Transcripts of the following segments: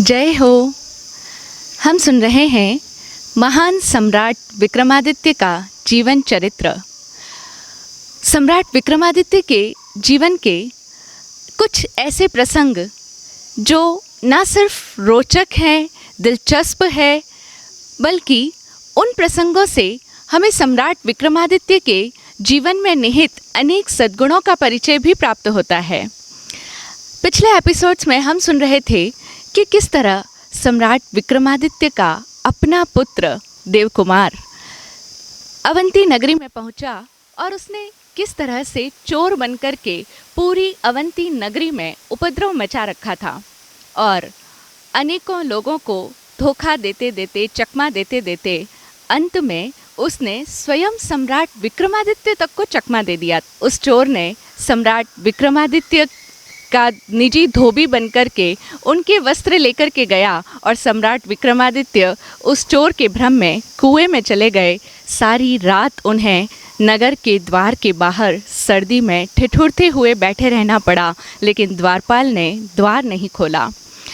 जय हो। हम सुन रहे हैं महान सम्राट विक्रमादित्य का जीवन चरित्र। सम्राट विक्रमादित्य के जीवन के कुछ ऐसे प्रसंग जो न सिर्फ रोचक हैं, दिलचस्प है, बल्कि उन प्रसंगों से हमें सम्राट विक्रमादित्य के जीवन में निहित अनेक सद्गुणों का परिचय भी प्राप्त होता है। पिछले एपिसोड्स में हम सुन रहे थे कि किस तरह सम्राट विक्रमादित्य का अपना पुत्र देवकुमार अवंती नगरी में पहुंचा और उसने किस तरह से चोर बनकर के पूरी अवंती नगरी में उपद्रव मचा रखा था और अनेकों लोगों को धोखा देते देते, चकमा देते देते अंत में उसने स्वयं सम्राट विक्रमादित्य तक को चकमा दे दिया। उस चोर ने सम्राट विक्रमादित्य का निजी धोबी बनकर के उनके वस्त्र लेकर के गया और सम्राट विक्रमादित्य उस चोर के भ्रम में कुएं में चले गए। सारी रात उन्हें नगर के द्वार के बाहर सर्दी में ठिठुरते हुए बैठे रहना पड़ा, लेकिन द्वारपाल ने द्वार नहीं खोला।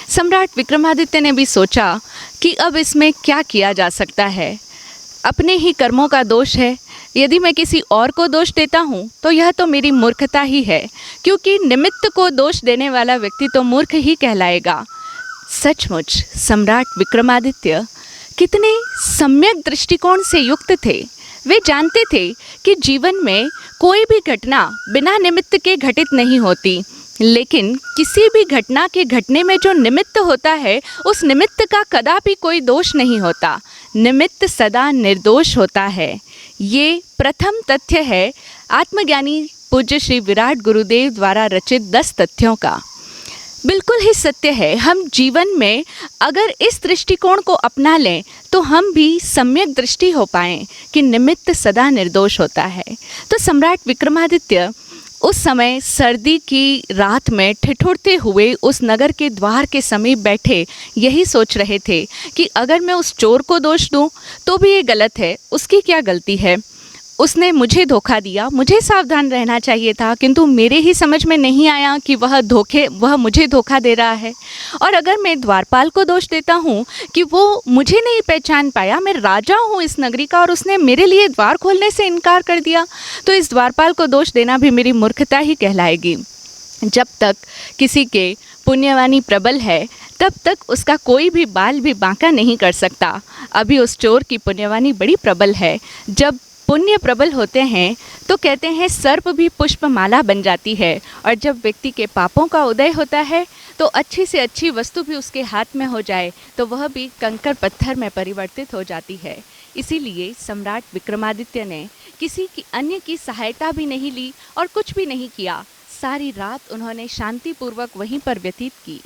सम्राट विक्रमादित्य ने भी सोचा कि अब इसमें क्या किया जा सकता है, अपने ही कर्मों का दोष है। यदि मैं किसी और को दोष देता हूँ तो यह तो मेरी मूर्खता ही है, क्योंकि निमित्त को दोष देने वाला व्यक्ति तो मूर्ख ही कहलाएगा। सचमुच सम्राट विक्रमादित्य कितने सम्यक दृष्टिकोण से युक्त थे। वे जानते थे कि जीवन में कोई भी घटना बिना निमित्त के घटित नहीं होती, लेकिन किसी भी घटना के घटने में जो निमित्त होता है उस निमित्त का कदापि कोई दोष नहीं होता। निमित्त सदा निर्दोष होता है। ये प्रथम तथ्य है आत्मज्ञानी पूज्य श्री विराट गुरुदेव द्वारा रचित 10 तथ्यों का। बिल्कुल ही सत्य है। हम जीवन में अगर इस दृष्टिकोण को अपना लें तो हम भी सम्यक दृष्टि हो पाएं कि निमित्त सदा निर्दोष होता है। तो सम्राट विक्रमादित्य उस समय सर्दी की रात में ठिठुरते हुए उस नगर के द्वार के समीप बैठे यही सोच रहे थे कि अगर मैं उस चोर को दोष दूं तो भी ये गलत है। उसकी क्या गलती है? उसने मुझे धोखा दिया, मुझे सावधान रहना चाहिए था, किंतु मेरे ही समझ में नहीं आया कि वह मुझे धोखा दे रहा है। और अगर मैं द्वारपाल को दोष देता हूँ कि वो मुझे नहीं पहचान पाया, मैं राजा हूँ इस नगरी का और उसने मेरे लिए द्वार खोलने से इनकार कर दिया, तो इस द्वारपाल को दोष देना भी मेरी मूर्खता ही कहलाएगी। जब तक किसी के पुण्यवानी प्रबल है तब तक उसका कोई भी बाल भी बांका नहीं कर सकता। अभी उस चोर की पुण्यवानी बड़ी प्रबल है। जब पुण्य प्रबल होते हैं तो कहते हैं सर्प भी पुष्पमाला बन जाती है, और जब व्यक्ति के पापों का उदय होता है तो अच्छी से अच्छी वस्तु भी उसके हाथ में हो जाए तो वह भी कंकड़ पत्थर में परिवर्तित हो जाती है। इसीलिए सम्राट विक्रमादित्य ने किसी की अन्य की सहायता भी नहीं ली और कुछ भी नहीं किया। सारी रात उन्होंने शांतिपूर्वक वहीं पर व्यतीत की।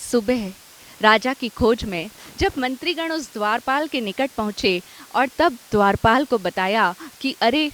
सुबह राजा की खोज में जब मंत्रीगण उस द्वारपाल के निकट पहुँचे और तब द्वारपाल को बताया कि अरे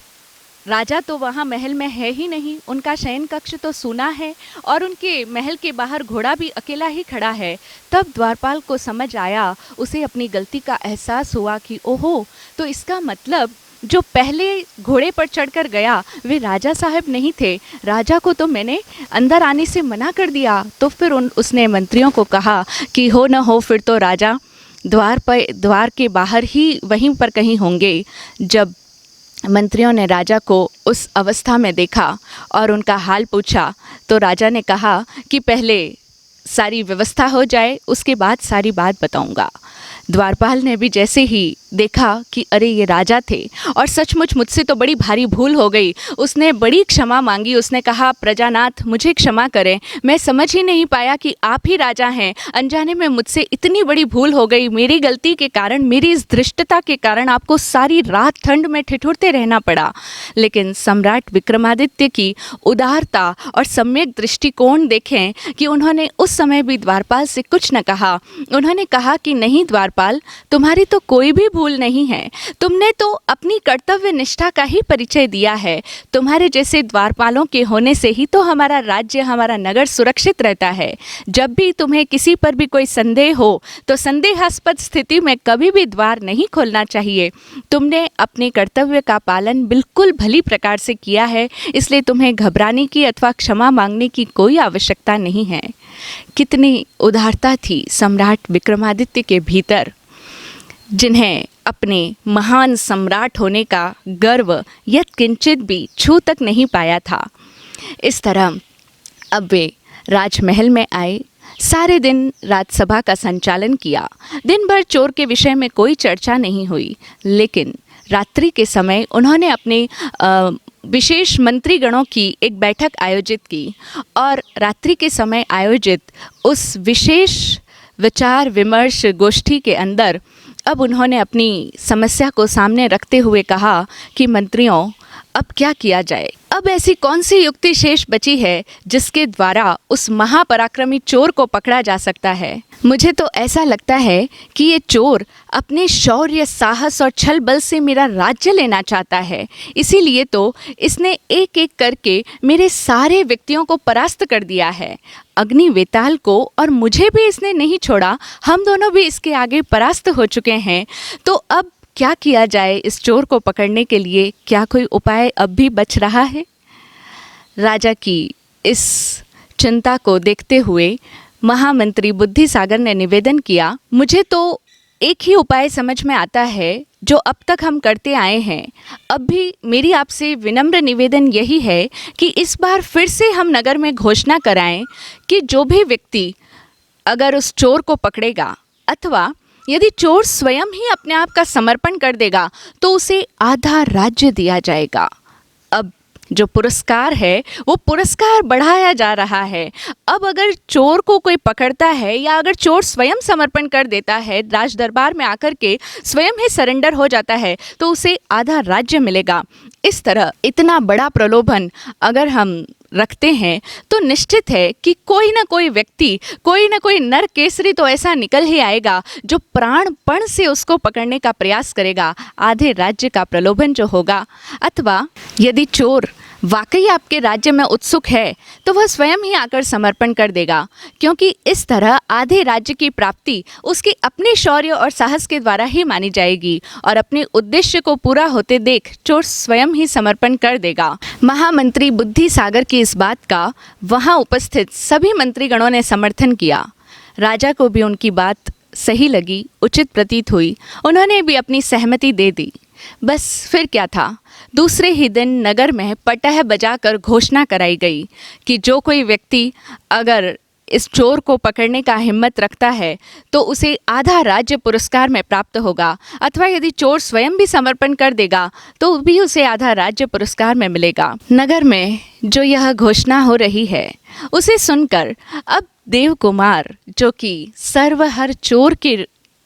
राजा तो वहाँ महल में है ही नहीं, उनका शयन कक्ष तो सूना है और उनके महल के बाहर घोड़ा भी अकेला ही खड़ा है, तब द्वारपाल को समझ आया, उसे अपनी गलती का एहसास हुआ कि ओहो, तो इसका मतलब जो पहले घोड़े पर चढ़कर गया वे राजा साहब नहीं थे। राजा को तो मैंने अंदर आने से मना कर दिया। तो फिर उसने मंत्रियों को कहा कि हो न हो फिर तो राजा द्वार के बाहर ही वहीं पर कहीं होंगे। जब मंत्रियों ने राजा को उस अवस्था में देखा और उनका हाल पूछा तो राजा ने कहा कि पहले सारी व्यवस्था हो जाए, उसके बाद सारी बात बताऊंगा। द्वारपाल ने भी जैसे ही देखा कि अरे ये राजा थे और सचमुच मुझसे तो बड़ी भारी भूल हो गई, उसने बड़ी क्षमा मांगी। उसने कहा प्रजानाथ मुझे क्षमा करें, मैं समझ ही नहीं पाया कि आप ही राजा हैं। अनजाने में मुझसे इतनी बड़ी भूल हो गई, मेरी गलती के कारण, मेरी इस धृष्टता के कारण आपको सारी रात ठंड में ठिठुरते रहना पड़ा। लेकिन सम्राट विक्रमादित्य की उदारता और सम्यक दृष्टिकोण देखें कि उन्होंने उस समय भी द्वारपाल से कुछ न कहा। उन्होंने कहा कि नहीं द्वारपाल, द्वारपाल, तुम्हारी तो कोई भी भूल नहीं है। तुमने तो अपनी कर्तव्य निष्ठा का ही परिचय दिया है। तुम्हारे जैसे द्वारपालों के होने से ही तो हमारा राज्य, हमारा नगर सुरक्षित रहता है। जब भी तुम्हें किसी पर भी कोई संदेह हो तो संदेहास्पद स्थिति में कभी भी द्वार नहीं खोलना चाहिए। तुमने अपने कर्तव्य का पालन बिल्कुल भली प्रकार से किया है, इसलिए तुम्हें घबराने की अथवा क्षमा मांगने की कोई आवश्यकता नहीं है। कितनी उदारता थी सम्राट विक्रमादित्य के भीतर, जिन्हें अपने महान सम्राट होने का गर्व यत्किंचित भी छू तक नहीं पाया था। इस तरह अब वे राजमहल में आए, सारे दिन राजसभा का संचालन किया। दिन भर चोर के विषय में कोई चर्चा नहीं हुई, लेकिन रात्रि के समय उन्होंने अपने विशेष मंत्रीगणों की एक बैठक आयोजित की और रात्रि के समय आयोजित उस विशेष विचार विमर्श गोष्ठी के अंदर अब उन्होंने अपनी समस्या को सामने रखते हुए कहा कि मंत्रियों, अब क्या किया जाए? अब ऐसी कौन सी युक्ति शेष बची है जिसके द्वारा उस महापराक्रमी चोर को पकड़ा जा सकता है? मुझे तो ऐसा लगता है कि ये चोर अपने शौर्य, साहस और छल बल से मेरा राज्य लेना चाहता है। इसीलिए तो इसने एक एक करके मेरे सारे व्यक्तियों को परास्त कर दिया है। अग्नि वेताल को और मुझे भी इसने नहीं छोड़ा। हम दोनों भी इसके आगे परास्त हो चुके हैं। तो अब क्या किया जाए इस चोर को पकड़ने के लिए? क्या कोई उपाय अब भी बच रहा है? राजा की इस चिंता को देखते हुए महामंत्री बुद्धिसागर ने निवेदन किया, मुझे तो एक ही उपाय समझ में आता है जो अब तक हम करते आए हैं। अब भी मेरी आपसे विनम्र निवेदन यही है कि इस बार फिर से हम नगर में घोषणा कराएं कि जो भी व्यक्ति अगर उस चोर को पकड़ेगा अथवा यदि चोर स्वयं ही अपने आप का समर्पण कर देगा तो उसे आधा राज्य दिया जाएगा। अब जो पुरस्कार है वो पुरस्कार बढ़ाया जा रहा है। अब अगर चोर को कोई पकड़ता है या अगर चोर स्वयं समर्पण कर देता है, राज दरबार में आकर के स्वयं ही सरेंडर हो जाता है, तो उसे आधा राज्य मिलेगा। इस तरह इतना बड़ा प्रलोभन अगर हम रखते हैं तो निश्चित है कि कोई ना कोई व्यक्ति, कोई ना कोई नर केसरी तो ऐसा निकल ही आएगा जो प्राणपण से उसको पकड़ने का प्रयास करेगा। आधे राज्य का प्रलोभन जो होगा, अथवा यदि चोर वाकई आपके राज्य में उत्सुक है तो वह स्वयं ही आकर समर्पण कर देगा, क्योंकि इस तरह आधे राज्य की प्राप्ति उसके अपने शौर्य और साहस के द्वारा ही मानी जाएगी और अपने उद्देश्य को पूरा होते देख चोर स्वयं ही समर्पण कर देगा। महामंत्री बुद्धिसागर की इस बात का वहां उपस्थित सभी मंत्रीगणों ने समर्थन किया। राजा को भी उनकी बात सही लगी, उचित प्रतीत हुई। उन्होंने भी अपनी सहमति दे दी। बस फिर क्या था, दूसरे ही दिन नगर में पटह बजाकर घोषणा कराई गई कि जो कोई व्यक्ति अगर इस चोर को पकड़ने का हिम्मत रखता है तो उसे आधा राज्य पुरस्कार में प्राप्त होगा, अथवा यदि चोर स्वयं भी समर्पण कर देगा तो भी उसे आधा राज्य पुरस्कार में मिलेगा। नगर में जो यह घोषणा हो रही है उसे सुनकर अब देव कुमार, जो कि सर्वहर चोर के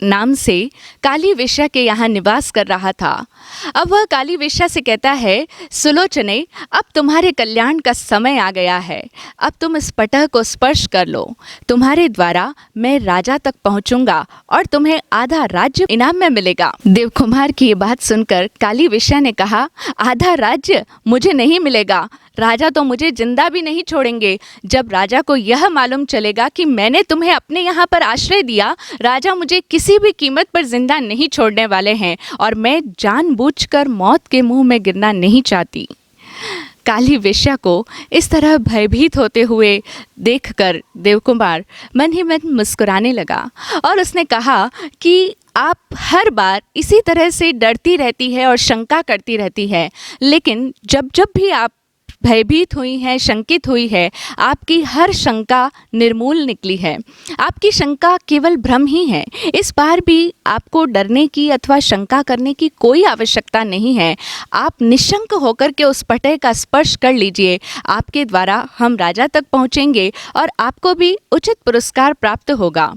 नाम से काली वेश्या के यहाँ निवास कर रहा था, अब वह काली वेश्या से कहता है, सुलोचने, अब तुम्हारे कल्याण का समय आ गया है। अब तुम इस पटह को स्पर्श कर लो। तुम्हारे द्वारा मैं राजा तक पहुँचूंगा और तुम्हें आधा राज्य इनाम में मिलेगा। देवकुमार की ये बात सुनकर काली वेश्या ने कहा, आधा राज्य मुझे नहीं मिलेगा। राजा तो मुझे जिंदा भी नहीं छोड़ेंगे। जब राजा को यह मालूम चलेगा कि मैंने तुम्हें अपने यहाँ पर आश्रय दिया, राजा मुझे किसी भी कीमत पर जिंदा नहीं छोड़ने वाले हैं और मैं जानबूझकर मौत के मुंह में गिरना नहीं चाहती। काली वेश्या को इस तरह भयभीत होते हुए देखकर देवकुमार मन ही मन मुस्कुराने लगा और उसने कहा कि आप हर बार इसी तरह से डरती रहती है और शंका करती रहती है, लेकिन जब जब भी आप भयभीत हुई हैं, शंकित हुई है, आपकी हर शंका निर्मूल निकली है। आपकी शंका केवल भ्रम ही है। इस बार भी आपको डरने की अथवा शंका करने की कोई आवश्यकता नहीं है। आप निशंक होकर के उस पटह का स्पर्श कर लीजिए। आपके द्वारा हम राजा तक पहुँचेंगे और आपको भी उचित पुरस्कार प्राप्त होगा।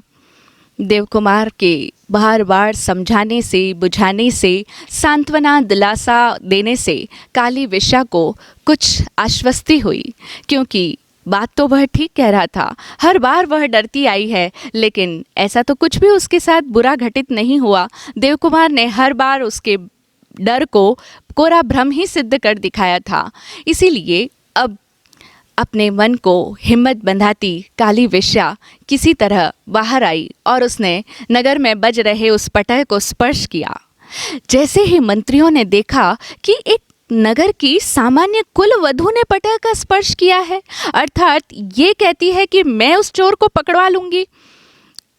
देवकुमार के बार बार समझाने से, बुझाने से, सांत्वना दिलासा देने से काली वेश्या को कुछ आश्वस्ति हुई, क्योंकि बात तो वह ठीक कह रहा था, हर बार वह डरती आई है, लेकिन ऐसा तो कुछ भी उसके साथ बुरा घटित नहीं हुआ। देवकुमार ने हर बार उसके डर को कोरा भ्रम ही सिद्ध कर दिखाया था। इसीलिए अब अपने मन को हिम्मत बंधाती काली वेश्या किसी तरह बाहर आई और उसने नगर में बज रहे उस पटह को स्पर्श किया। जैसे ही मंत्रियों ने देखा कि एक नगर की सामान्य कुल वधू ने पटह का स्पर्श किया है, अर्थात ये कहती है कि मैं उस चोर को पकड़वा लूंगी,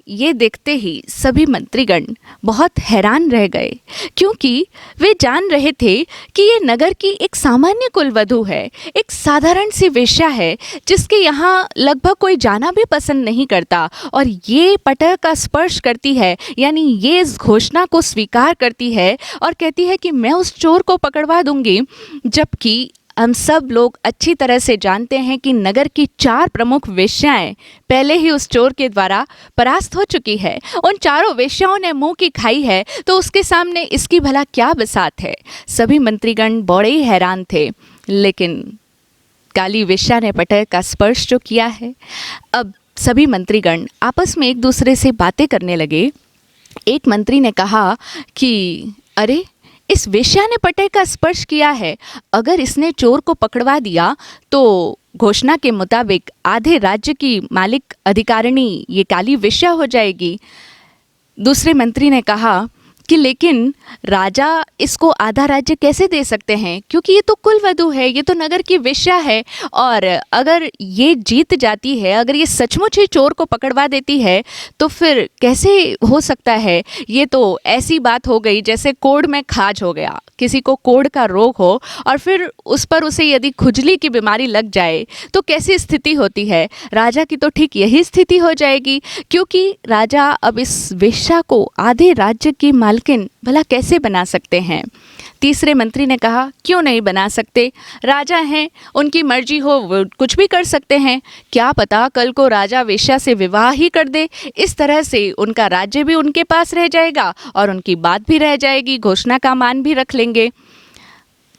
ये देखते ही सभी मंत्रीगण बहुत हैरान रह गए, क्योंकि वे जान रहे थे कि ये नगर की एक सामान्य कुलवधू है, एक साधारण सी वेश्या है जिसके यहाँ लगभग कोई जाना भी पसंद नहीं करता, और ये पटह का स्पर्श करती है, यानी ये इस घोषणा को स्वीकार करती है और कहती है कि मैं उस चोर को पकड़वा दूंगी। जबकि हम सब लोग अच्छी तरह से जानते हैं कि नगर की 4 प्रमुख वेश्याएं पहले ही उस चोर के द्वारा परास्त हो चुकी है। उन चारों वेश्याओं ने मुंह की खाई है, तो उसके सामने इसकी भला क्या बसात है। सभी मंत्रीगण बड़े ही हैरान थे, लेकिन काली वेश्या ने पटह का स्पर्श जो किया है, अब सभी मंत्रीगण आपस में एक दूसरे से बातें करने लगे। एक मंत्री ने कहा कि अरे, इस वेश्या ने पटह का स्पर्श किया है, अगर इसने चोर को पकड़वा दिया तो घोषणा के मुताबिक आधे राज्य की मालिक अधिकारिणी ये काली वेश्या हो जाएगी। दूसरे मंत्री ने कहा कि लेकिन राजा इसको आधा राज्य कैसे दे सकते हैं, क्योंकि ये तो कुलवधू है, ये तो नगर की वेश्या है, और अगर ये जीत जाती है, अगर ये सचमुच ही चोर को पकड़वा देती है तो फिर कैसे हो सकता है। ये तो ऐसी बात हो गई जैसे कोढ़ में खाज हो गया, किसी को कोढ़ का रोग हो और फिर उस पर उसे यदि खुजली की बीमारी लग जाए तो कैसी स्थिति होती है। राजा की तो ठीक यही स्थिति हो जाएगी, क्योंकि राजा अब इस वेश्या को आधे राज्य की मालकिन भला कैसे बना सकते हैं। तीसरे मंत्री ने कहा, क्यों नहीं बना सकते, राजा हैं, उनकी मर्जी हो वो कुछ भी कर सकते हैं, क्या पता कल को राजा वेश्या से विवाह ही कर दे, इस तरह से उनका राज्य भी उनके पास रह जाएगा और उनकी बात भी रह जाएगी, घोषणा का मान भी रख लेंगे।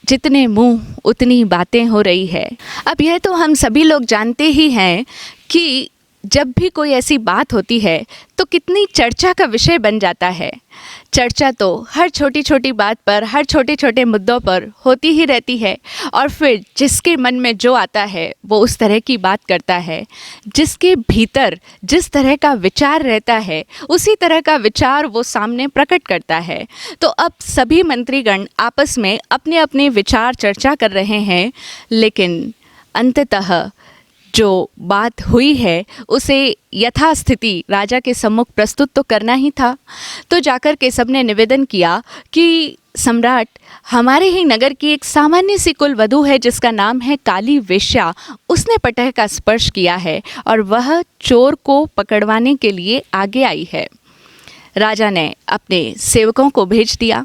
जितने मुंह उतनी बातें हो रही है। अब यह तो हम सभी लोग जानते ही हैं कि जब भी कोई ऐसी बात होती है तो कितनी चर्चा का विषय बन जाता है। चर्चा तो हर छोटी छोटी बात पर, हर छोटे छोटे मुद्दों पर होती ही रहती है, और फिर जिसके मन में जो आता है वो उस तरह की बात करता है। जिसके भीतर जिस तरह का विचार रहता है उसी तरह का विचार वो सामने प्रकट करता है। तो अब सभी मंत्रीगण आपस में अपने अपने विचार चर्चा कर रहे हैं, लेकिन अंततः जो बात हुई है उसे यथास्थिति राजा के सम्मुख प्रस्तुत तो करना ही था। तो जाकर के सबने निवेदन किया कि सम्राट, हमारे ही नगर की एक सामान्य सी कुलवधू है जिसका नाम है काली वेश्या, उसने पटह का स्पर्श किया है और वह चोर को पकड़वाने के लिए आगे आई है। राजा ने अपने सेवकों को भेज दिया।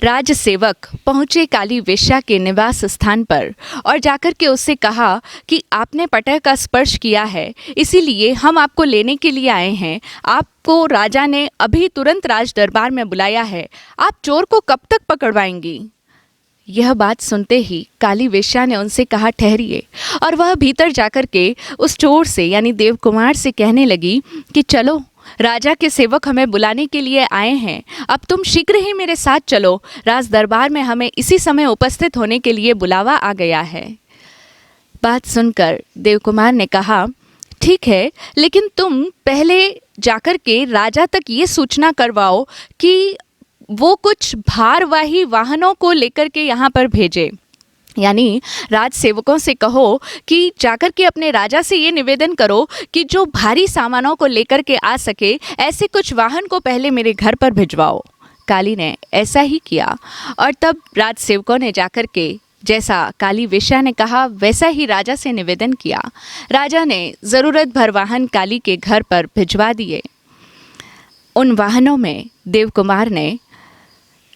राज सेवक पहुँचे काली वेश्या के निवास स्थान पर और जाकर के उससे कहा कि आपने पटह का स्पर्श किया है, इसीलिए हम आपको लेने के लिए आए हैं। आपको राजा ने अभी तुरंत राज दरबार में बुलाया है, आप चोर को कब तक पकड़वाएंगी। यह बात सुनते ही काली वेश्या ने उनसे कहा, ठहरिए, और वह भीतर जाकर के उस चोर से यानी देवकुमार से कहने लगी कि चलो, राजा के सेवक हमें बुलाने के लिए आए हैं, अब तुम शीघ्र ही मेरे साथ चलो, राज दरबार में हमें इसी समय उपस्थित होने के लिए बुलावा आ गया है। बात सुनकर देवकुमार ने कहा, ठीक है, लेकिन तुम पहले जाकर के राजा तक ये सूचना करवाओ कि वो कुछ भारवाही वाहनों को लेकर के यहाँ पर भेजे, यानी राज सेवकों से कहो कि जाकर के अपने राजा से ये निवेदन करो कि जो भारी सामानों को लेकर के आ सके ऐसे कुछ वाहन को पहले मेरे घर पर भिजवाओ। काली ने ऐसा ही किया और तब राज सेवकों ने जाकर के जैसा काली वेश्या ने कहा वैसा ही राजा से निवेदन किया। राजा ने ज़रूरत भर वाहन काली के घर पर भिजवा दिए। उन वाहनों में देवकुमार ने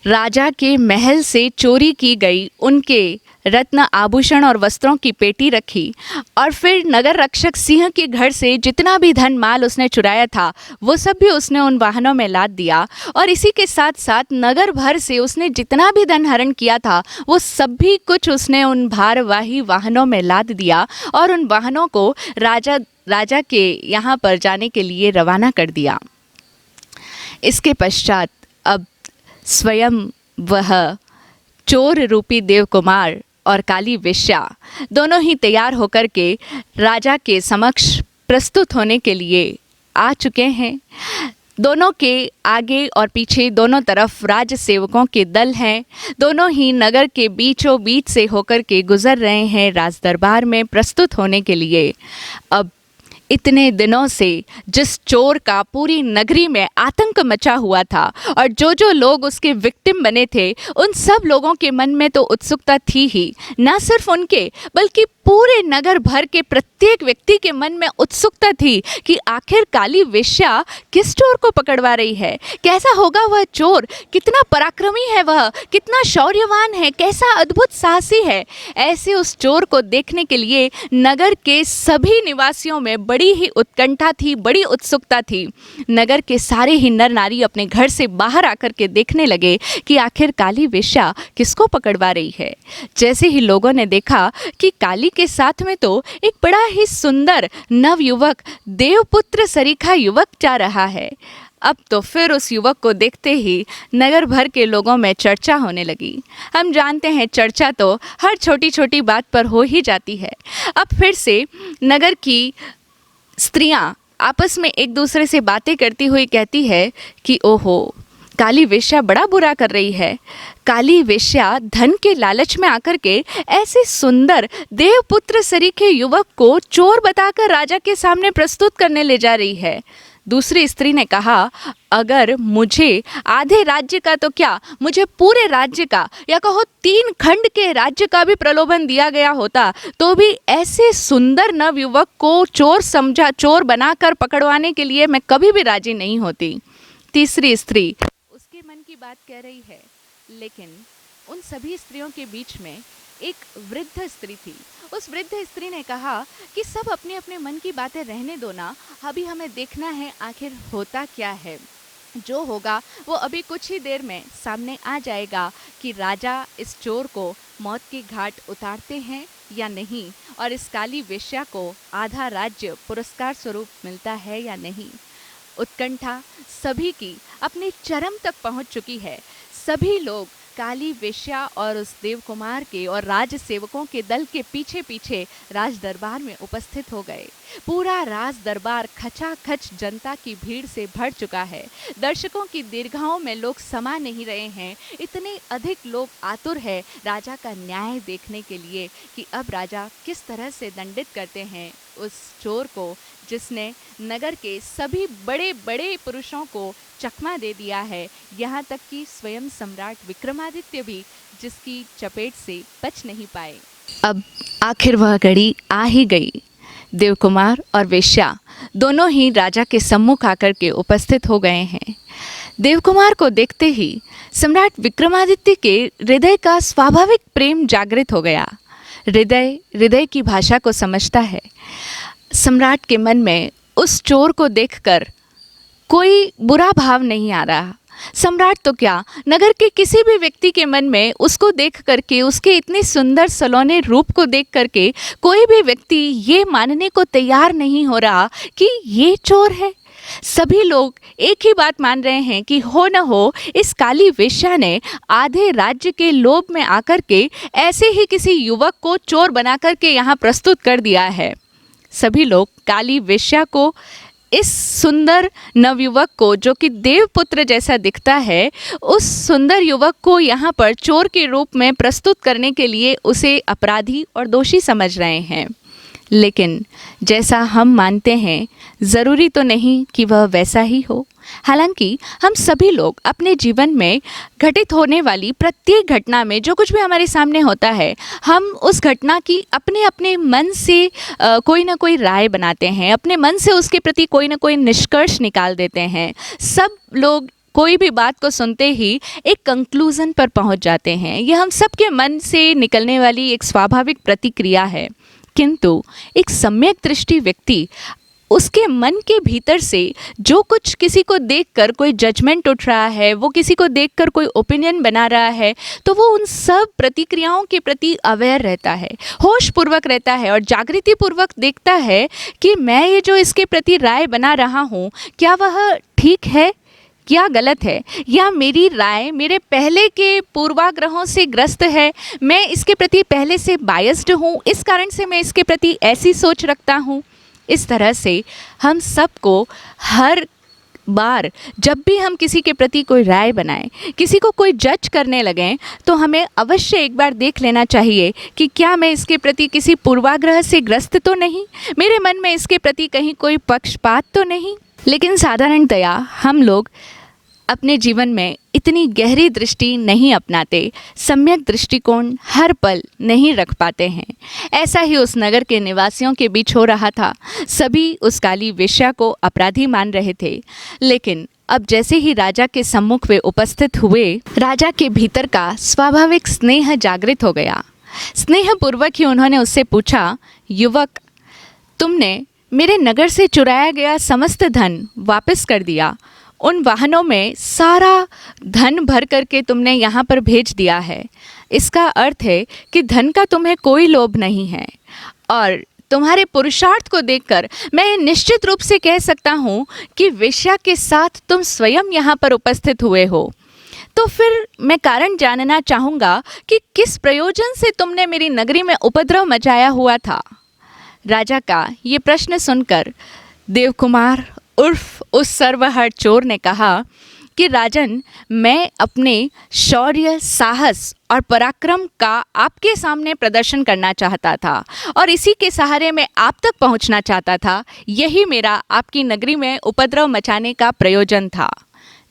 राजा के महल से चोरी की गई उनके रत्न आभूषण और वस्त्रों की पेटी रखी और फिर नगर रक्षक सिंह के घर से जितना भी धन माल उसने चुराया था वो सब भी उसने उन वाहनों में लाद दिया। और इसी के साथ साथ नगर भर से उसने जितना भी धन हरण किया था वो सब भी कुछ उसने उन भारवाही वाहनों में लाद दिया और उन वाहनों को राजा के यहाँ पर जाने के लिए रवाना कर दिया। इसके पश्चात अब स्वयं वह चोर रूपी देवकुमार और काली वेश्या दोनों ही तैयार होकर के राजा के समक्ष प्रस्तुत होने के लिए आ चुके हैं। दोनों के आगे और पीछे दोनों तरफ राज सेवकों के दल हैं। दोनों ही नगर के बीचों बीच से होकर के गुजर रहे हैं राज दरबार में प्रस्तुत होने के लिए। अब इतने दिनों से जिस चोर का पूरी नगरी में आतंक मचा हुआ था और जो जो लोग उसके विक्टिम बने थे उन सब लोगों के मन में तो उत्सुकता थी ही, ना सिर्फ उनके बल्कि पूरे नगर भर के प्रत्येक व्यक्ति के मन में उत्सुकता थी कि आखिर काली वेश्या किस चोर को पकड़वा रही है, कैसा होगा वह चोर, कितना पराक्रमी है वह, कितना शौर्यवान है, कैसा अद्भुत साहसी है। ऐसे उस चोर को देखने के लिए नगर के सभी निवासियों में बड़ी ही उत्कंठा थी, बड़ी उत्सुकता थी। नगर के सारे ही नर नारी अपने घर से बाहर आकर के देखने लगे कि आखिर काली वेश्या किसको पकड़वा रही है। जैसे ही लोगों ने देखा कि काली के साथ में तो एक बड़ा ही सुंदर नव युवक, देवपुत्र सरीखा युवक जा रहा है, अब तो फिर उस युवक को देखते ही नगर भर के लोगों में चर्चा होने लगी। हम जानते हैं चर्चा तो हर छोटी छोटी बात पर हो ही जाती है। अब फिर से नगर की स्त्रियां आपस में एक दूसरे से बातें करती हुई कहती है कि ओहो, काली वेश्या बड़ा बुरा कर रही है। काली वेश्या धन के लालच में आकर के ऐसे सुंदर देवपुत्र सरीखे युवक को चोर बताकर राजा के सामने प्रस्तुत करने ले जा रही है। दूसरी स्त्री ने कहा, अगर मुझे आधे राज्य का तो क्या, मुझे पूरे राज्य का या कहो 3 खंड के राज्य का भी प्रलोभन दिया गया होता तो भी ऐसे सुंदर नव युवक को चोर बनाकर पकड़वाने के लिए मैं कभी भी राजी नहीं होती। तीसरी स्त्री उसके मन की बात कह रही है, लेकिन उन सभी स्त्रियों के बीच में एक वृद्ध स्त्री थी। उस वृद्ध स्त्री ने कहा कि सब अपने अपने मन की बातें रहने दो ना, अभी हमें देखना है आखिर होता क्या है। जो होगा वो अभी कुछ ही देर में सामने आ जाएगा कि राजा इस चोर को मौत के घाट उतारते हैं या नहीं, और इस काली वेश्या को आधा राज्य पुरस्कार स्वरूप मिलता है या नहीं। उत्कंठा सभी की अपने चरम तक पहुंच चुकी है। सभी लोग काली वेश्या और उस देवकुमार के और राज सेवकों के दल के पीछे पीछे राज दरबार में उपस्थित हो गए। पूरा राज दरबार खचाखच जनता की भीड़ से भर चुका है। दर्शकों की दीर्घाओं में लोग समा नहीं रहे हैं। इतने अधिक लोग आतुर है राजा का न्याय देखने के लिए कि अब राजा किस तरह से दंडित करते हैं उस चोर को, जिसने नगर के सभी बड़े बड़े पुरुषों को चकमा दे दिया है, यहाँ तक कि स्वयं सम्राट विक्रमादित्य भी जिसकी चपेट से बच नहीं पाए। अब आखिर वह घड़ी आ ही गई। देवकुमार और वेश्या दोनों ही राजा के सम्मुख आकर के उपस्थित हो गए हैं। देवकुमार को देखते ही सम्राट विक्रमादित्य के हृदय का स्वाभाविक प्रेम जागृत हो गया। हृदय की भाषा को समझता है। सम्राट के मन में उस चोर को देखकर कोई बुरा भाव नहीं आ रहा। सम्राट तो क्या, नगर के किसी भी व्यक्ति के मन में उसको देख करके, उसके इतने सुंदर सलोने रूप को देख करके कोई भी व्यक्ति ये मानने को तैयार नहीं हो रहा कि ये चोर है। सभी लोग एक ही बात मान रहे हैं कि हो न हो इस काली वेश्या ने आधे राज्य के लोभ में आकर के ऐसे ही किसी युवक को चोर बना करके यहाँ प्रस्तुत कर दिया है। सभी लोग काली वेश्या को, इस सुंदर नवयुवक को जो कि देवपुत्र जैसा दिखता है, उस सुंदर युवक को यहाँ पर चोर के रूप में प्रस्तुत करने के लिए उसे अपराधी और दोषी समझ रहे हैं। लेकिन जैसा हम मानते हैं, ज़रूरी तो नहीं कि वह वैसा ही हो। हालांकि हम सभी लोग अपने जीवन में घटित होने वाली प्रत्येक घटना में जो कुछ भी हमारे सामने होता है, हम उस घटना की अपने अपने मन से कोई ना कोई राय बनाते हैं, अपने मन से उसके प्रति कोई ना कोई निष्कर्ष निकाल देते हैं। सब लोग कोई भी बात को सुनते ही एक कंक्लूजन पर पहुंच जाते हैं। यह हम सबके मन से निकलने वाली एक स्वाभाविक प्रतिक्रिया है। किंतु एक सम्यक दृष्टि व्यक्ति उसके मन के भीतर से जो कुछ किसी को देखकर कोई जजमेंट उठ रहा है, वो किसी को देखकर कोई ओपिनियन बना रहा है, तो वो उन सब प्रतिक्रियाओं के प्रति अवेयर रहता है, होश पूर्वक रहता है और जागृति पूर्वक देखता है कि मैं ये जो इसके प्रति राय बना रहा हूँ, क्या वह ठीक है क्या गलत है, या मेरी राय मेरे पहले के पूर्वाग्रहों से ग्रस्त है, मैं इसके प्रति पहले से बायस्ड हूँ, इस कारण से मैं इसके प्रति ऐसी सोच रखता हूँ। इस तरह से हम सबको हर बार जब भी हम किसी के प्रति कोई राय बनाएं, किसी को कोई जज करने लगें, तो हमें अवश्य एक बार देख लेना चाहिए कि क्या मैं इसके प्रति किसी पूर्वाग्रह से ग्रस्त तो नहीं, मेरे मन में इसके प्रति कहीं कोई पक्षपात तो नहीं। लेकिन साधारणतया हम लोग अपने जीवन में इतनी गहरी दृष्टि नहीं अपनाते, सम्यक दृष्टिकोण हर पल नहीं रख पाते हैं। ऐसा ही उस नगर के निवासियों के बीच हो रहा था। सभी उस काली वेश्या को अपराधी मान रहे थे, लेकिन अब जैसे ही राजा के सम्मुख वे उपस्थित हुए, राजा के भीतर का स्वाभाविक स्नेह जागृत हो गया। स्नेहपूर्वक ही उन्होंने उससे पूछा, युवक, तुमने मेरे नगर से चुराया गया समस्त धन वापस कर दिया, उन वाहनों में सारा धन भर करके तुमने यहाँ पर भेज दिया है। इसका अर्थ है कि धन का तुम्हें कोई लोभ नहीं है, और तुम्हारे पुरुषार्थ को देखकर मैं निश्चित रूप से कह सकता हूँ कि वेश्या के साथ तुम स्वयं यहाँ पर उपस्थित हुए हो। तो फिर मैं कारण जानना चाहूँगा कि किस प्रयोजन से तुमने मेरी नगरी में उपद्रव मचाया हुआ था। राजा का ये प्रश्न सुनकर देवकुमार उर्फ उस सर्वहट चोर ने कहा कि राजन, मैं अपने शौर्य, साहस और पराक्रम का आपके सामने प्रदर्शन करना चाहता था, और इसी के सहारे मैं आप तक पहुंचना चाहता था। यही मेरा आपकी नगरी में उपद्रव मचाने का प्रयोजन था।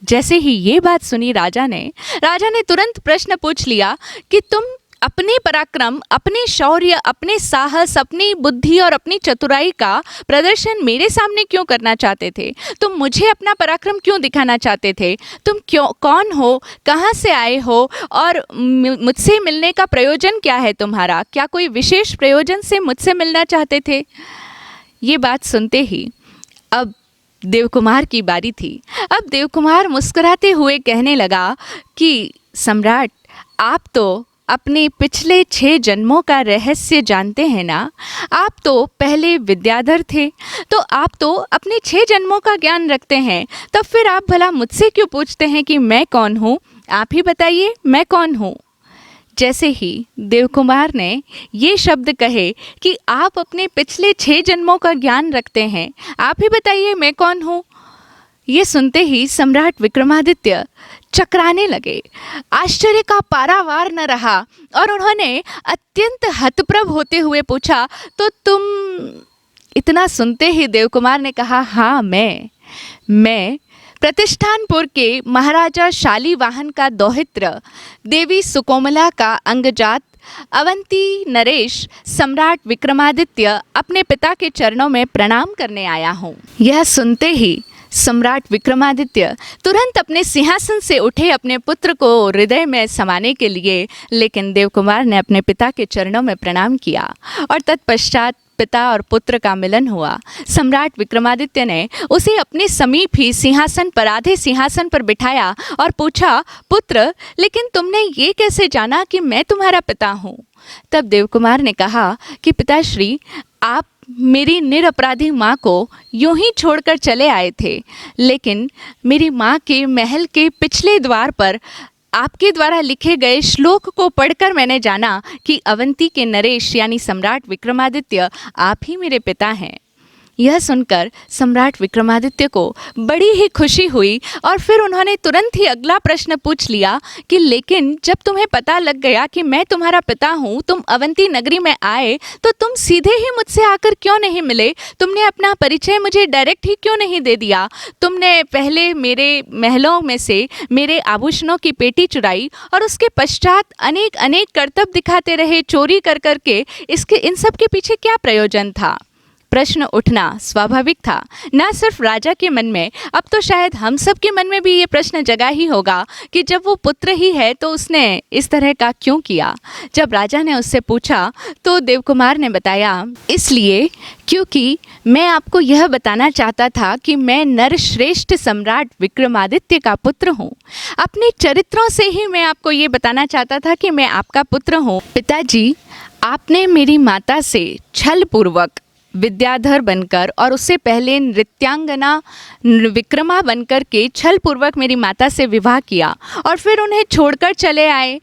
जैसे ही ये बात सुनी राजा ने तुरंत प्रश्न पूछ लिया कि तुम अपने पराक्रम, अपने शौर्य, अपने साहस, अपनी बुद्धि और अपनी चतुराई का प्रदर्शन मेरे सामने क्यों करना चाहते थे? तुम मुझे अपना पराक्रम क्यों दिखाना चाहते थे? तुम कौन हो, कहाँ से आए हो, और मुझसे मिलने का प्रयोजन क्या है तुम्हारा? क्या कोई विशेष प्रयोजन से मुझसे मिलना चाहते थे? ये बात सुनते ही अब देवकुमार की बारी थी। अब देवकुमार मुस्कुराते हुए कहने लगा कि सम्राट, आप तो अपने पिछले 6 जन्मों का रहस्य जानते हैं ना। आप तो पहले विद्याधर थे, तो आप तो अपने 6 जन्मों का ज्ञान रखते हैं। तब फिर आप भला मुझसे क्यों पूछते हैं कि मैं कौन हूँ? आप ही बताइए, मैं कौन हूँ? जैसे ही देवकुमार ने ये शब्द कहे कि आप अपने पिछले 6 जन्मों का ज्ञान रखते हैं, आप ही बताइए मैं कौन हूँ, ये सुनते ही सम्राट विक्रमादित्य चकराने लगे। आश्चर्य का पारावार न रहा और उन्होंने अत्यंत हतप्रभ होते हुए पूछा, तो तुम? इतना सुनते ही देवकुमार ने कहा, हाँ, मैं प्रतिष्ठानपुर के महाराजा शालीवाहन का दौहित्र, देवी सुकोमला का अंगजात, अवंती नरेश सम्राट विक्रमादित्य अपने पिता के चरणों में प्रणाम करने आया हूँ। यह सुनते ही सम्राट विक्रमादित्य तुरंत अपने सिंहासन से उठे अपने पुत्र को हृदय में समाने के लिए, लेकिन देवकुमार ने अपने पिता के चरणों में प्रणाम किया और तत्पश्चात पिता और पुत्र का मिलन हुआ। सम्राट विक्रमादित्य ने उसे अपने समीप ही सिंहासन पर, आधे सिंहासन पर बिठाया और पूछा, पुत्र, लेकिन तुमने ये कैसे जाना कि मैं तुम्हारा पिता हूँ? तब देवकुमार ने कहा कि पिताश्री, आप मेरी निरपराधी माँ को यूं ही छोड़कर चले आए थे, लेकिन मेरी माँ के महल के पिछले द्वार पर आपके द्वारा लिखे गए श्लोक को पढ़कर मैंने जाना कि अवंती के नरेश यानी सम्राट विक्रमादित्य आप ही मेरे पिता हैं। यह सुनकर सम्राट विक्रमादित्य को बड़ी ही खुशी हुई और फिर उन्होंने तुरंत ही अगला प्रश्न पूछ लिया कि लेकिन जब तुम्हें पता लग गया कि मैं तुम्हारा पिता हूँ, तुम अवंती नगरी में आए, तो तुम सीधे ही मुझसे आकर क्यों नहीं मिले? तुमने अपना परिचय मुझे डायरेक्ट ही क्यों नहीं दे दिया? तुमने पहले मेरे महलों में से मेरे आभूषणों की पेटी चुराई और उसके पश्चात अनेक अनेक करतब दिखाते रहे चोरी कर करके। इन सब के पीछे क्या प्रयोजन था? प्रश्न उठना स्वाभाविक था, न सिर्फ राजा के मन में, अब तो शायद हम सब के मन में भी ये प्रश्न जगा ही होगा कि जब वो पुत्र ही है तो उसने इस तरह का क्यों किया। जब राजा ने उससे पूछा तो देवकुमार ने बताया, इसलिए क्योंकि मैं आपको यह बताना चाहता था कि मैं नरश्रेष्ठ सम्राट विक्रमादित्य का पुत्र हूँ। अपने चरित्रों से ही मैं आपको ये बताना चाहता था कि मैं आपका पुत्र हूँ। पिताजी, आपने मेरी माता से छलपूर्वक विद्याधर बनकर और उससे पहले नृत्यांगना विक्रमा बनकर के छलपूर्वक मेरी माता से विवाह किया और फिर उन्हें छोड़कर चले आए।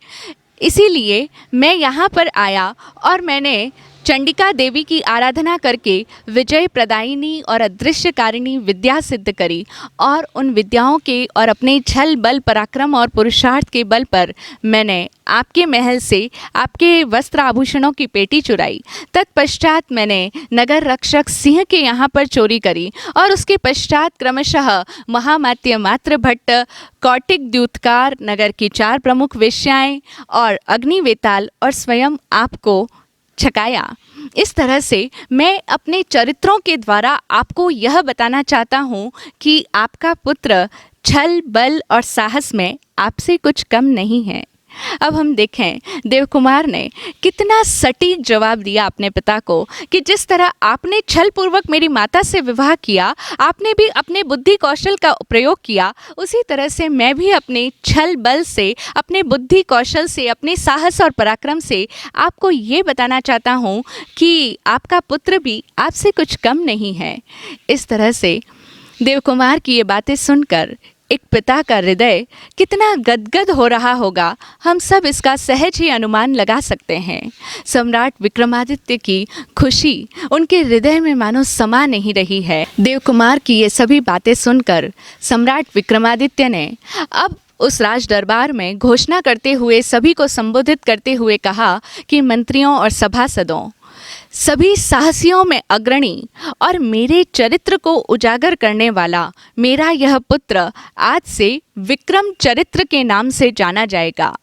इसीलिए मैं यहाँ पर आया और मैंने चंडिका देवी की आराधना करके विजय प्रदायिनी और अदृश्यकारिणी विद्या सिद्ध करी और उन विद्याओं के और अपने छल बल पराक्रम और पुरुषार्थ के बल पर मैंने आपके महल से आपके वस्त्र आभूषणों की पेटी चुराई। तत्पश्चात मैंने नगर रक्षक सिंह के यहाँ पर चोरी करी और उसके पश्चात क्रमशः महामात्य मात्र भट्ट, कौटिक द्यूतकार, नगर की 4 प्रमुख वेश्याएं और अग्निवेताल और स्वयं आपको छकाया। इस तरह से मैं अपने चरित्रों के द्वारा आपको यह बताना चाहता हूँ कि आपका पुत्र छल बल और साहस में आपसे कुछ कम नहीं है। अब हम देखें देवकुमार ने कितना सटीक जवाब दिया अपने पिता को कि जिस तरह आपने छल पूर्वक मेरी माता से विवाह किया, आपने भी अपने बुद्धि कौशल का प्रयोग किया, उसी तरह से मैं भी अपने छल बल से, अपने बुद्धि कौशल से, अपने साहस और पराक्रम से आपको ये बताना चाहता हूँ कि आपका पुत्र भी आपसे कुछ कम नहीं है। इस तरह से देवकुमार की ये बातें सुनकर एक पिता का हृदय कितना गदगद हो रहा होगा, हम सब इसका सहज ही अनुमान लगा सकते हैं। सम्राट विक्रमादित्य की खुशी उनके हृदय में मानो समा नहीं रही है। देवकुमार की ये सभी बातें सुनकर सम्राट विक्रमादित्य ने अब उस राज दरबार में घोषणा करते हुए, सभी को संबोधित करते हुए कहा कि मंत्रियों और सभासदों, सभी साहसियों में अग्रणी और मेरे चरित्र को उजागर करने वाला मेरा यह पुत्र आज से विक्रम चरित्र के नाम से जाना जाएगा।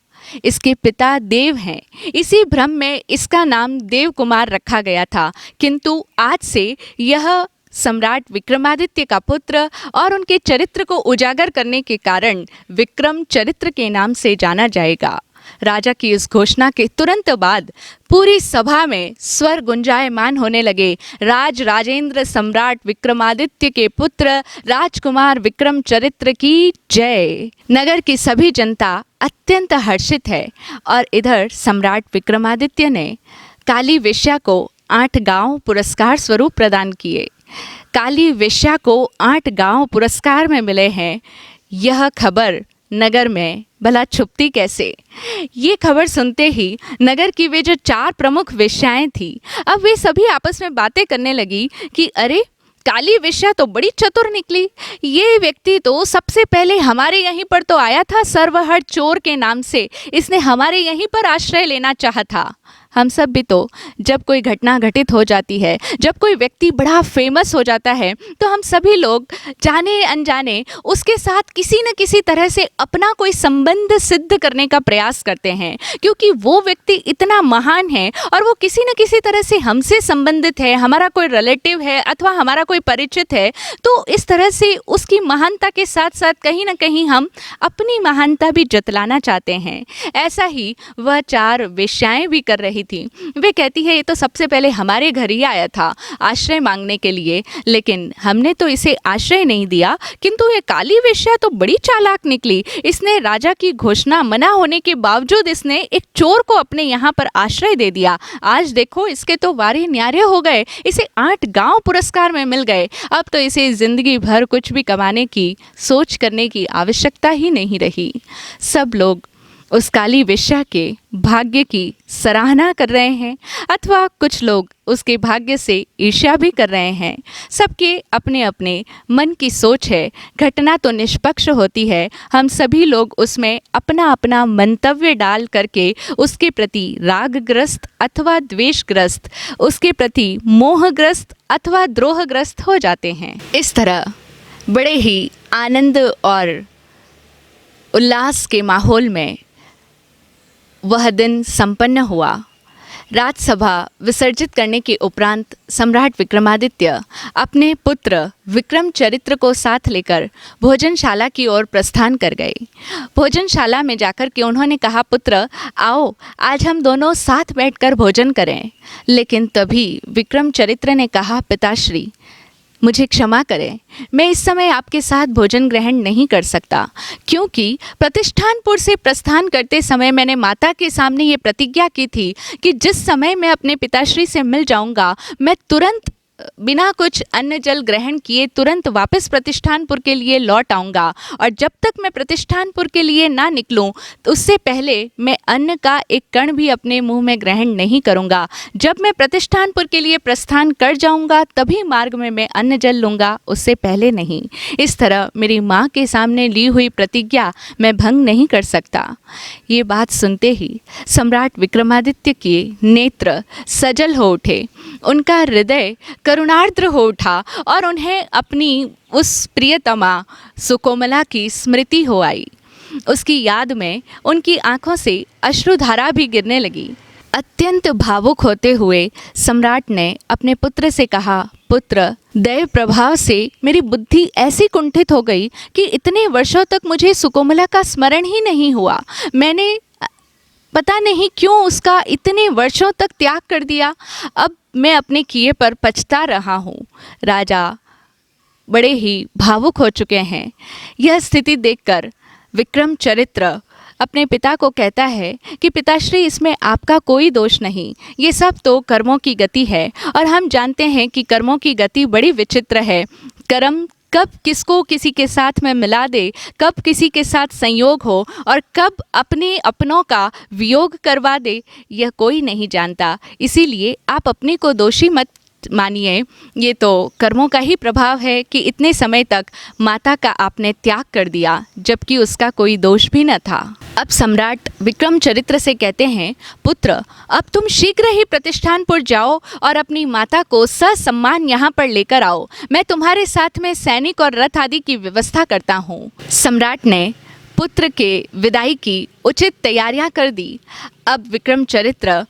इसके पिता देव हैं, इसी भ्रम में इसका नाम देव कुमार रखा गया था, किंतु आज से यह सम्राट विक्रमादित्य का पुत्र और उनके चरित्र को उजागर करने के कारण विक्रम चरित्र के नाम से जाना जाएगा। राजा की इस घोषणा के तुरंत बाद पूरी सभा में स्वर गुंजायमान होने लगे। राजेंद्र सम्राट विक्रमादित्य के पुत्र राजकुमार विक्रम चरित्र की जय। नगर की सभी जनता अत्यंत हर्षित है और इधर सम्राट विक्रमादित्य ने काली वेश्या को 8 गांव पुरस्कार स्वरूप प्रदान किए। काली वेश्या को 8 गांव पुरस्कार में मिले हैं। यह खबर नगर में भला छुपती कैसे। ये खबर सुनते ही नगर की वे जो 4 प्रमुख वेश्याएं थी, अब वे सभी आपस में बातें करने लगी कि अरे, काली वेश्या तो बड़ी चतुर निकली। ये व्यक्ति तो सबसे पहले हमारे यहीं पर तो आया था सर्वहर चोर के नाम से, इसने हमारे यहीं पर आश्रय लेना चाहा था। हम सब भी तो जब कोई घटना घटित हो जाती है, जब कोई व्यक्ति बड़ा फेमस हो जाता है, तो हम सभी लोग जाने अनजाने उसके साथ किसी न किसी तरह से अपना कोई संबंध सिद्ध करने का प्रयास करते हैं, क्योंकि वो व्यक्ति इतना महान है और वो किसी न किसी तरह से हमसे संबंधित है, हमारा कोई रिलेटिव है अथवा हमारा कोई परिचित है। तो इस तरह से उसकी महानता के साथ साथ कहीं ना कहीं हम अपनी महानता भी जतलाना चाहते हैं। ऐसा ही वह 4 वेश्याएं भी कर रही थी। वे कहती है, ये तो सबसे पहले हमारे घर ही आया था आश्रय मांगने के लिए, लेकिन हमने तो इसे आश्रय नहीं दिया, किंतु ये काली वेश्या तो बड़ी चालाक निकली। इसने राजा की घोषणा मना होने के बावजूद इसने एक चोर को अपने यहाँ पर आश्रय दे दिया। आज देखो इसके तो वारे न्यारे हो गए, इसे 8 गांव पुरस्कार में मिल गए। अब तो इसे जिंदगी भर कुछ भी कमाने की सोच करने की आवश्यकता ही नहीं रही। सब लोग उस काली वेश्या के भाग्य की सराहना कर रहे हैं अथवा कुछ लोग उसके भाग्य से ईर्ष्या भी कर रहे हैं। सबके अपने अपने मन की सोच है। घटना तो निष्पक्ष होती है, हम सभी लोग उसमें अपना अपना मंतव्य डाल करके उसके प्रति रागग्रस्त अथवा द्वेषग्रस्त, उसके प्रति मोहग्रस्त अथवा द्रोहग्रस्त हो जाते हैं। इस तरह बड़े ही आनंद और उल्लास के माहौल में वह दिन संपन्न हुआ। राजसभा विसर्जित करने के उपरांत सम्राट विक्रमादित्य अपने पुत्र विक्रमचरित्र को साथ लेकर भोजनशाला की ओर प्रस्थान कर गए। भोजनशाला में जाकर के उन्होंने कहा, पुत्र आओ आज हम दोनों साथ बैठकर भोजन करें। लेकिन तभी विक्रमचरित्र ने कहा, पिताश्री मुझे क्षमा करें, मैं इस समय आपके साथ भोजन ग्रहण नहीं कर सकता, क्योंकि प्रतिष्ठानपुर से प्रस्थान करते समय मैंने माता के सामने ये प्रतिज्ञा की थी कि जिस समय मैं अपने पिताश्री से मिल जाऊंगा मैं तुरंत बिना कुछ अन्न जल ग्रहण किए तुरंत वापस प्रतिष्ठानपुर के लिए लौट आऊँगा, और जब तक मैं प्रतिष्ठानपुर के लिए ना निकलूं तो उससे पहले मैं अन्न का एक कण भी अपने मुंह में ग्रहण नहीं करूँगा। जब मैं प्रतिष्ठानपुर के लिए प्रस्थान कर जाऊँगा तभी मार्ग में मैं अन्न जल लूँगा, उससे पहले नहीं। इस तरह मेरी माँ के सामने ली हुई प्रतिज्ञा मैं भंग नहीं कर सकता। ये बात सुनते ही सम्राट विक्रमादित्य के नेत्र सजल हो उठे, उनका हृदय करुणार्द्र हो उठा और उन्हें अपनी उस प्रियतमा सुकोमला की स्मृति हो आई। उसकी याद में उनकी आंखों से अश्रुधारा भी गिरने लगी। अत्यंत भावुक होते हुए सम्राट ने अपने पुत्र से कहा, पुत्र दैव प्रभाव से मेरी बुद्धि ऐसी कुंठित हो गई कि इतने वर्षों तक मुझे सुकोमला का स्मरण ही नहीं हुआ। मैंने पता नहीं क्यों उसका इतने वर्षों तक त्याग कर दिया। अब मैं अपने किए पर पछता रहा हूँ। राजा बड़े ही भावुक हो चुके हैं। यह स्थिति देखकर विक्रमचरित्र अपने पिता को कहता है कि पिताश्री इसमें आपका कोई दोष नहीं, ये सब तो कर्मों की गति है और हम जानते हैं कि कर्मों की गति बड़ी विचित्र है। कर्म कब किसको किसी के साथ में मिला दे, कब किसी के साथ संयोग हो और कब अपने अपनों का वियोग करवा दे, यह कोई नहीं जानता। इसीलिए आप अपने को दोषी मत मानिए, ये तो कर्मों का ही प्रभाव है कि इतने समय तक माता का आपने त्याग कर दिया जबकि उसका कोई दोष भी न था। अब सम्राट विक्रमचरित्र से कहते हैं, पुत्र अब तुम शीघ्र ही प्रतिष्ठानपुर जाओ और अपनी माता को ससम्मान यहाँ पर लेकर आओ। मैं तुम्हारे साथ में सैनिक और रथ आदि की व्यवस्था करता हूँ। सम्राट ने पुत्र के विदाई की उचित तैयारियाँ कर दी। अब विक्रमचरित्र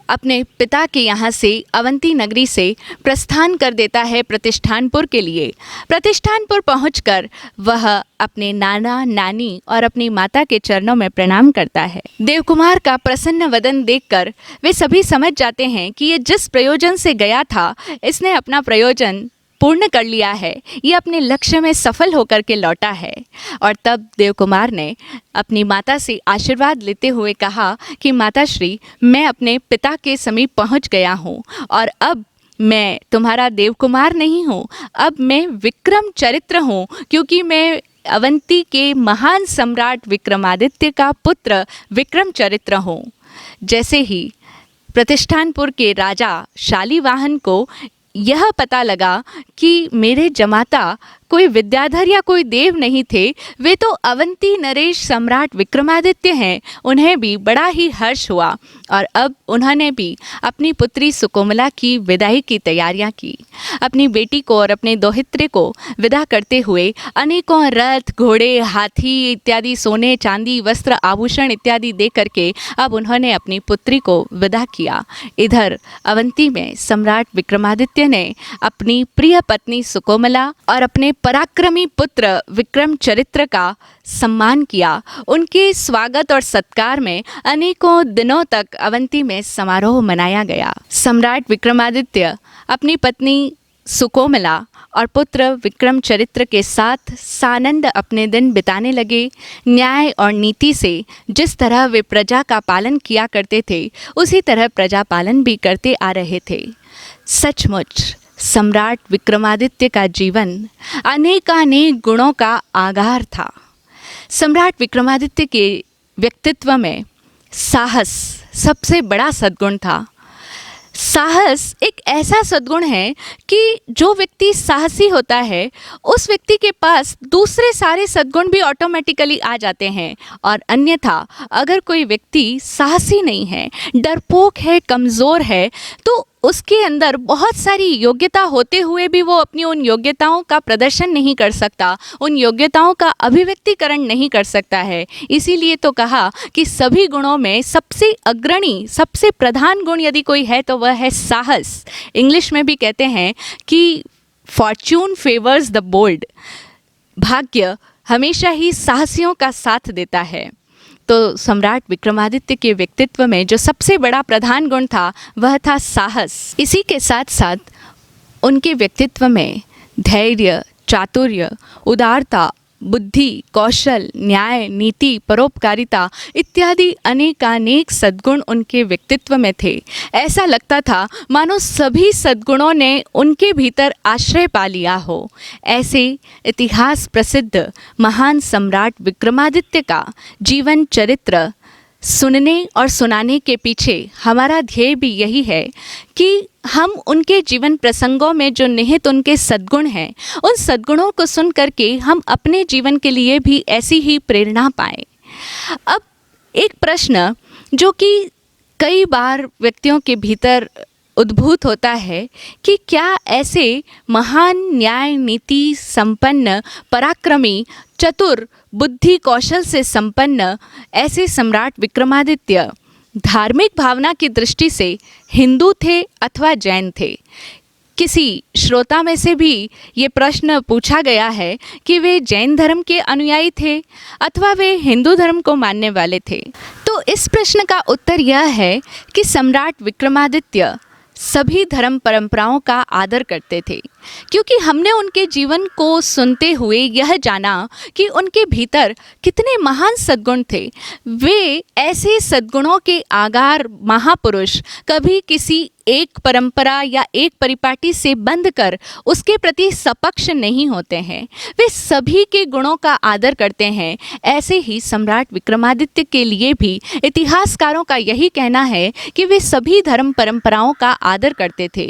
अपने पिता के यहाँ से अवंती नगरी से प्रस्थान कर देता है प्रतिष्ठानपुर के लिए। प्रतिष्ठानपुर पहुंचकर वह अपने नाना नानी और अपनी माता के चरणों में प्रणाम करता है। देवकुमार का प्रसन्न वदन देखकर वे सभी समझ जाते हैं कि ये जिस प्रयोजन से गया था इसने अपना प्रयोजन पूर्ण कर लिया है, ये अपने लक्ष्य में सफल होकर के लौटा है। और तब देवकुमार ने अपनी माता से आशीर्वाद लेते हुए कहा कि माताश्री मैं अपने पिता के समीप पहुंच गया हूं और अब मैं तुम्हारा देवकुमार नहीं हूं, अब मैं विक्रमचरित्र हूं, क्योंकि मैं अवंती के महान सम्राट विक्रमादित्य का पुत्र विक्रमचरित्र हूं। जैसे ही प्रतिष्ठानपुर के राजा शालीवाहन को यह पता लगा कि मेरे जमाता कोई विद्याधर या कोई देव नहीं थे, वे तो अवंती नरेश सम्राट विक्रमादित्य हैं, उन्हें भी बड़ा ही हर्ष हुआ और अब उन्होंने भी अपनी पुत्री सुकोमला की विदाई की तैयारियां की। अपनी बेटी को और अपने दोहित्रे को विदा करते हुए अनेकों रथ, घोड़े, हाथी इत्यादि सोने चांदी वस्त्र आभूषण इत्यादि दे करके अब उन्होंने अपनी पुत्री को विदा किया। इधर अवंती में सम्राट विक्रमादित्य ने अपनी प्रिय पत्नी सुकोमला और अपने पराक्रमी पुत्र विक्रमचरित्र का सम्मान किया। उनके स्वागत और सत्कार में अनेकों दिनों तक अवंती में समारोह मनाया गया। सम्राट विक्रमादित्य अपनी पत्नी सुकोमला और पुत्र विक्रमचरित्र के साथ सानंद अपने दिन बिताने लगे। न्याय और नीति से जिस तरह वे प्रजा का पालन किया करते थे उसी तरह प्रजा पालन भी करते आ रहे थे। सचमुच सम्राट विक्रमादित्य का जीवन अनेकानेक गुणों का आगार था। सम्राट विक्रमादित्य के व्यक्तित्व में साहस सबसे बड़ा सद्गुण था। साहस एक ऐसा सद्गुण है कि जो व्यक्ति साहसी होता है उस व्यक्ति के पास दूसरे सारे सद्गुण भी ऑटोमेटिकली आ जाते हैं, और अन्यथा अगर कोई व्यक्ति साहसी नहीं है, डरपोक है, कमज़ोर है, तो उसके अंदर बहुत सारी योग्यता होते हुए भी वो अपनी उन योग्यताओं का प्रदर्शन नहीं कर सकता, उन योग्यताओं का अभिव्यक्तिकरण नहीं कर सकता है। इसीलिए तो कहा कि सभी गुणों में सबसे अग्रणी, सबसे प्रधान गुण यदि कोई है तो वह है साहस। इंग्लिश में भी कहते हैं कि फॉर्च्यून फेवर्स द बोल्ड, भाग्य हमेशा ही साहसियों का साथ देता है। तो सम्राट विक्रमादित्य के व्यक्तित्व में जो सबसे बड़ा प्रधान गुण था वह था साहस। इसी के साथ साथ उनके व्यक्तित्व में धैर्य, चातुर्य, उदारता, बुद्धि, कौशल, न्याय, नीति, परोपकारिता इत्यादि अनेकानेक सद्गुण उनके व्यक्तित्व में थे। ऐसा लगता था मानो सभी सद्गुणों ने उनके भीतर आश्रय पा लिया हो। ऐसे इतिहास प्रसिद्ध महान सम्राट विक्रमादित्य का जीवन चरित्र सुनने और सुनाने के पीछे हमारा ध्येय भी यही है कि हम उनके जीवन प्रसंगों में जो निहित उनके सद्गुण हैं, उन सद्गुणों को सुन करके हम अपने जीवन के लिए भी ऐसी ही प्रेरणा पाएं। अब एक प्रश्न जो कि कई बार व्यक्तियों के भीतर उद्भूत होता है कि क्या ऐसे महान न्याय नीति संपन्न, पराक्रमी, चतुर, बुद्धि कौशल से संपन्न ऐसे सम्राट विक्रमादित्य धार्मिक भावना की दृष्टि से हिंदू थे अथवा जैन थे? किसी श्रोता में से भी ये प्रश्न पूछा गया है कि वे जैन धर्म के अनुयायी थे अथवा वे हिंदू धर्म को मानने वाले थे। तो इस प्रश्न का उत्तर यह है कि सम्राट विक्रमादित्य सभी धर्म परंपराओं का आदर करते थे, क्योंकि हमने उनके जीवन को सुनते हुए यह जाना कि उनके भीतर कितने महान सद्गुण थे। वे ऐसे सद्गुणों के आगार महापुरुष कभी किसी एक परंपरा या एक परिपाटी से बंध कर उसके प्रति सपक्ष नहीं होते हैं, वे सभी के गुणों का आदर करते हैं। ऐसे ही सम्राट विक्रमादित्य के लिए भी इतिहासकारों का यही कहना है कि वे सभी धर्म परंपराओं का आदर करते थे।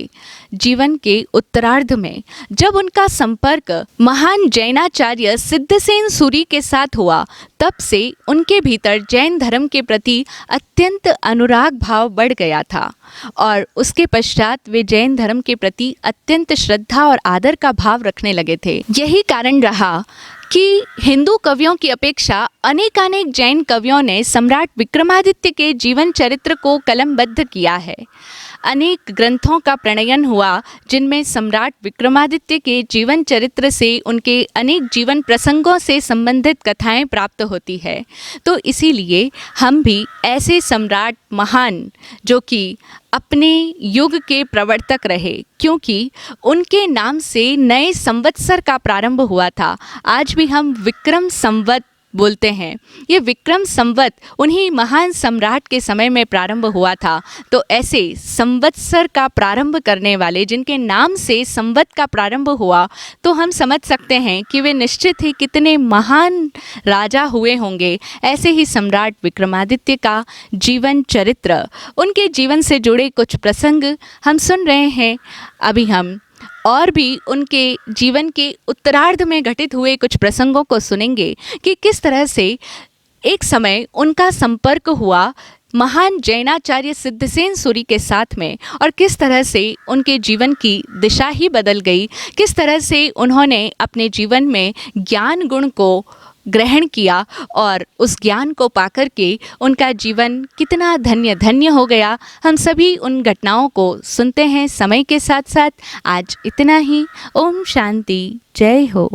जीवन के उत्तरार्ध में जब उनका संपर्क महान जैनाचार्य सिद्धसेन सूरी के साथ हुआ, तब से उनके भीतर जैन धर्म के प्रति अत्यंत अनुराग भाव बढ़ गया था और उसके पश्चात वे जैन धर्म के प्रति अत्यंत श्रद्धा और आदर का भाव रखने लगे थे। यही कारण रहा कि हिंदू कवियों की अपेक्षा अनेकानेक जैन कवियों ने सम्राट विक्रमादित्य के जीवन चरित्र को कलमबद्ध किया है। अनेक ग्रंथों का प्रणयन हुआ जिनमें सम्राट विक्रमादित्य के जीवन चरित्र से उनके अनेक जीवन प्रसंगों से संबंधित कथाएं प्राप्त होती है। तो इसीलिए हम भी ऐसे सम्राट महान जो कि अपने युग के प्रवर्तक रहे, क्योंकि उनके नाम से नए संवत्सर का प्रारंभ हुआ था। आज भी हम विक्रम संवत बोलते हैं। ये विक्रम संवत उन्हीं महान सम्राट के समय में प्रारंभ हुआ था। तो ऐसे संवत्सर का प्रारंभ करने वाले जिनके नाम से संवत का प्रारंभ हुआ, तो हम समझ सकते हैं कि वे निश्चित ही कितने महान राजा हुए होंगे। ऐसे ही सम्राट विक्रमादित्य का जीवन चरित्र, उनके जीवन से जुड़े कुछ प्रसंग हम सुन रहे हैं। अभी हम और भी उनके जीवन के उत्तरार्ध में घटित हुए कुछ प्रसंगों को सुनेंगे कि किस तरह से एक समय उनका संपर्क हुआ महान जैनाचार्य सिद्धसेन सूरी के साथ में और किस तरह से उनके जीवन की दिशा ही बदल गई, किस तरह से उन्होंने अपने जीवन में ज्ञान गुण को ग्रहण किया और उस ज्ञान को पाकर के उनका जीवन कितना धन्य धन्य हो गया। हम सभी उन घटनाओं को सुनते हैं समय के साथ साथ। आज इतना ही। ओम शांति, जय हो।